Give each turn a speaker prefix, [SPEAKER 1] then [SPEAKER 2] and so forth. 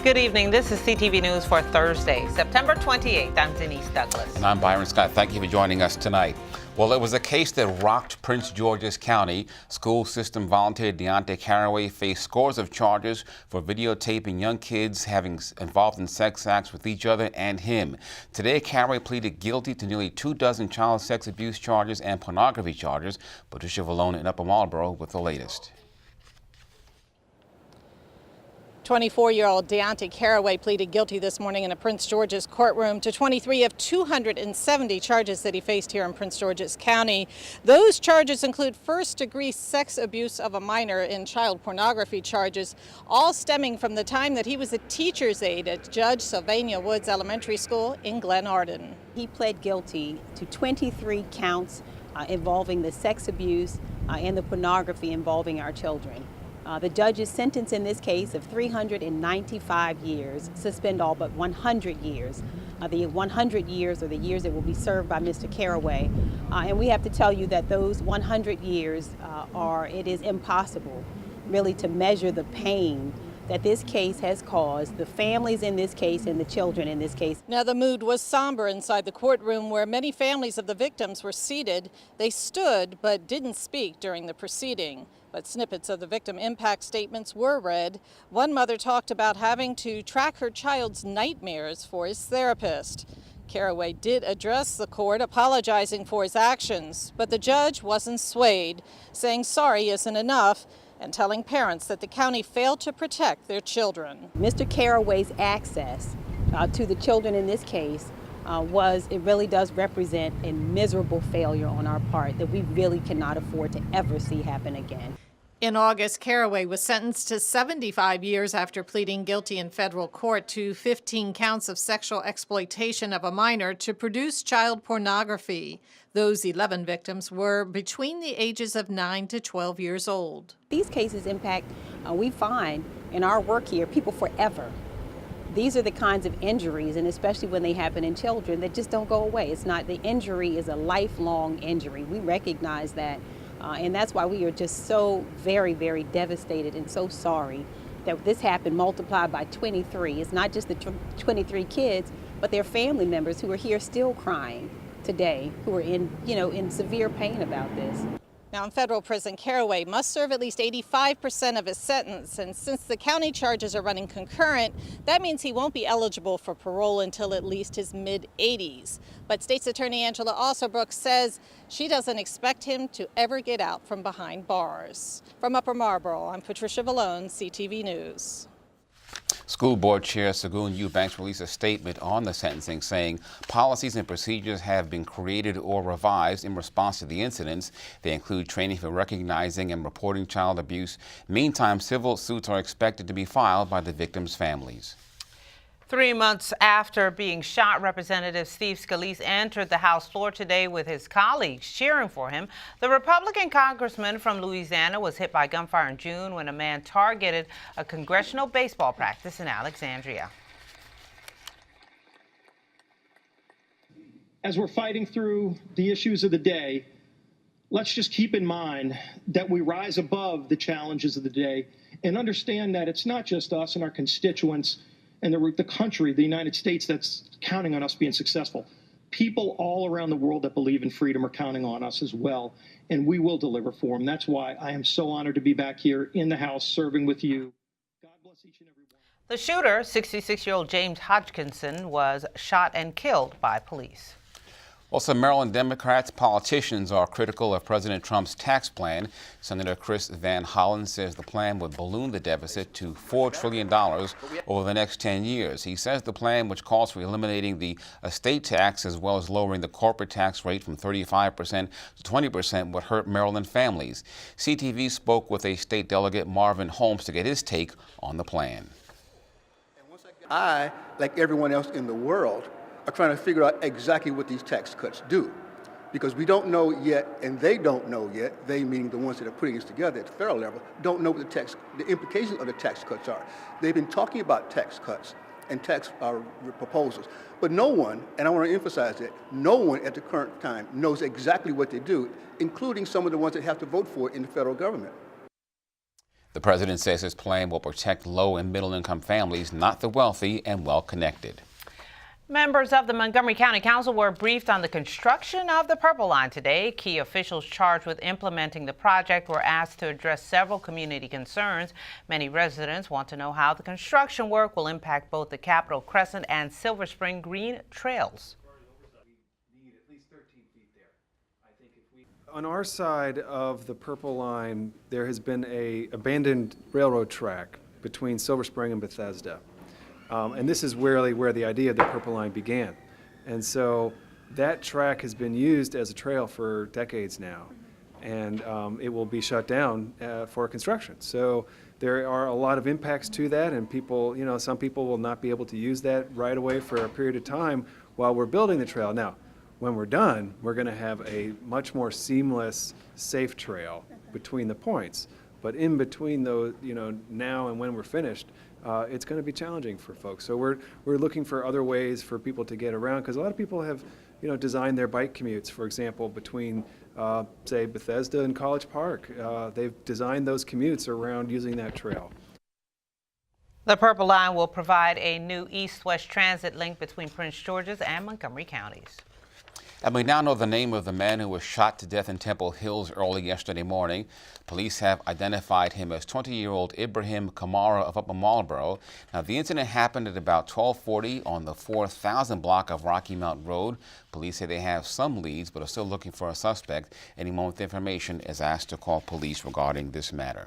[SPEAKER 1] Good evening. This is CTV News for Thursday, September 28th. I'm Denise Douglas.
[SPEAKER 2] And I'm Byron Scott. Thank you for joining us tonight. Well, it was a case that rocked Prince George's County. School system volunteer Deonte Carraway faced scores of charges for videotaping young kids having involved in sex acts with each other and him. Today, Carraway pleaded guilty to nearly 24 child sex abuse charges and pornography charges. Patricia Vallone in Upper Marlboro with the latest.
[SPEAKER 3] 24-year-old Deonte Carraway pleaded guilty this morning in a Prince George's courtroom to 23 of 270 charges that he faced here in Prince George's County. Those charges include first-degree sex abuse of a minor and child pornography charges, all stemming from the time that he was a teacher's aide at Judge Sylvania Woods Elementary School in Glen Arden.
[SPEAKER 4] He pled guilty to 23 counts involving the sex abuse and the pornography involving our children. The judge's sentence in this case of 395 years, suspend all but 100 years. The 100 years are the years that will be served by Mr. Carraway. And we have to tell you that those 100 years it is impossible really to measure the pain that this case has caused, the families in this case and the children in this case.
[SPEAKER 3] Now the mood was somber inside the courtroom where many families of the victims were seated. They stood but didn't speak during the proceeding. But snippets of the victim impact statements were read. One mother talked about having to track her child's nightmares for his therapist. Carraway did address the court, apologizing for his actions, but the judge wasn't swayed, saying sorry isn't enough and telling parents that the county failed to protect their children.
[SPEAKER 4] Mr. Carraway's access to the children in this case it really does represent a miserable failure on our part that we really cannot afford to ever see happen again.
[SPEAKER 3] In August, Carraway was sentenced to 75 years after pleading guilty in federal court to 15 counts of sexual exploitation of a minor to produce child pornography. Those 11 victims were between the ages of 9 to 12 years old.
[SPEAKER 4] These cases impact, we find in our work here, people forever. These are the kinds of injuries, and especially when they happen in children, that just don't go away. It's not, the injury is a lifelong injury. We recognize that, and that's why we are just so very, very devastated and so sorry that this happened multiplied by 23. It's not just the 23 kids, but their family members who are here still crying today, who are in severe pain about this.
[SPEAKER 3] Now in federal prison, Carraway must serve at least 85% of his sentence, and since the county charges are running concurrent, that means he won't be eligible for parole until at least his mid-80s. But State's Attorney Angela Alsobrooks says she doesn't expect him to ever get out from behind bars. From Upper Marlboro, I'm Patricia Vallone, CTV News.
[SPEAKER 2] School Board Chair Segun Eubanks released a statement on the sentencing saying policies and procedures have been created or revised in response to the incidents. They include training for recognizing and reporting child abuse. Meantime, civil suits are expected to be filed by the victims' families.
[SPEAKER 1] 3 months after being shot, Representative Steve Scalise entered the House floor today with his colleagues cheering for him. The Republican congressman from Louisiana was hit by gunfire in June when a man targeted a congressional baseball practice in Alexandria.
[SPEAKER 5] As we're fighting through the issues of the day, let's just keep in mind that we rise above the challenges of the day and understand that it's not just us and our constituents and the country, the United States, that's counting on us being successful. People all around the world that believe in freedom are counting on us as well, and we will deliver for them. That's why I am so honored to be back here in the House serving with you. God bless each and every one.
[SPEAKER 1] The shooter, 66-year-old James Hodgkinson, was shot and killed by police.
[SPEAKER 2] Well, some Maryland Democrats, politicians are critical of President Trump's tax plan. Senator Chris Van Hollen says the plan would balloon the deficit to $4 trillion over the next 10 years. He says the plan, which calls for eliminating the estate tax as well as lowering the corporate tax rate from 35% to 20%, would hurt Maryland families. CTV spoke with a state delegate, Marvin Holmes, to get his take on the plan.
[SPEAKER 6] I, like everyone else in the world, are trying to figure out exactly what these tax cuts do. Because we don't know yet, and they don't know yet, they meaning the ones that are putting this together at the federal level, don't know what the implications of the tax cuts are. They've been talking about tax cuts and tax proposals, but no one, and I want to emphasize that, no one at the current time knows exactly what they do, including some of the ones that have to vote for it in the federal government.
[SPEAKER 2] The president says his plan will protect low and middle income families, not the wealthy and well-connected.
[SPEAKER 1] Members of the Montgomery County Council were briefed on the construction of the Purple Line today. Key officials charged with implementing the project were asked to address several community concerns. Many residents want to know how the construction work will impact both the Capitol Crescent and Silver Spring Green trails.
[SPEAKER 7] On our side of the Purple Line, there has been an abandoned railroad track between Silver Spring and Bethesda. And this is really where the idea of the Purple Line began. And so that track has been used as a trail for decades now. And it will be shut down for construction. So there are a lot of impacts to that, and people, some people will not be able to use that right away for a period of time while we're building the trail. Now, when we're done, we're going to have a much more seamless, safe trail between the points. But in between those, now and when we're finished, it's going to be challenging for folks. So we're looking for other ways for people to get around, because a lot of people have, designed their bike commutes, for example, between, say, Bethesda and College Park. They've designed those commutes around using that trail.
[SPEAKER 1] The Purple Line will provide a new east-west transit link between Prince George's and Montgomery counties.
[SPEAKER 2] And we now know the name of the man who was shot to death in Temple Hills early yesterday morning. Police have identified him as 20-year-old Ibrahim Kamara of Upper Marlboro. Now, the incident happened at about 12:40 on the 4,000 block of Rocky Mount Road. Police say they have some leads, but are still looking for a suspect. Anyone with information is asked to call police regarding this matter.